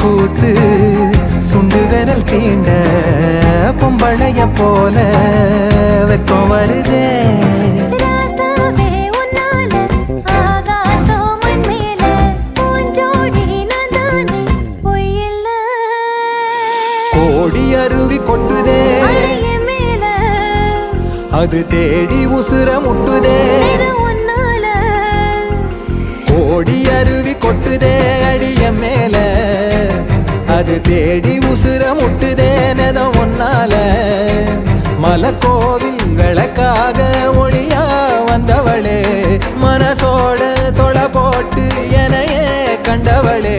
பூத்து சுண்டு விரல் தீண்ட பொம்பளைய போல வெக்கம் வருதே. கோடி அருவி கொட்டுதே அது தேடி உசுர முட்டுதே. கோடி அருவி கொட்டுதே அடிய மேல அது தேடி உசுர முட்டுதே. நெதம் ஒன்னால மலக்கோவில் விளக்காக ஒளியா வந்தவளே மனசோட தொலை போட்டு எனையே கண்டவளே.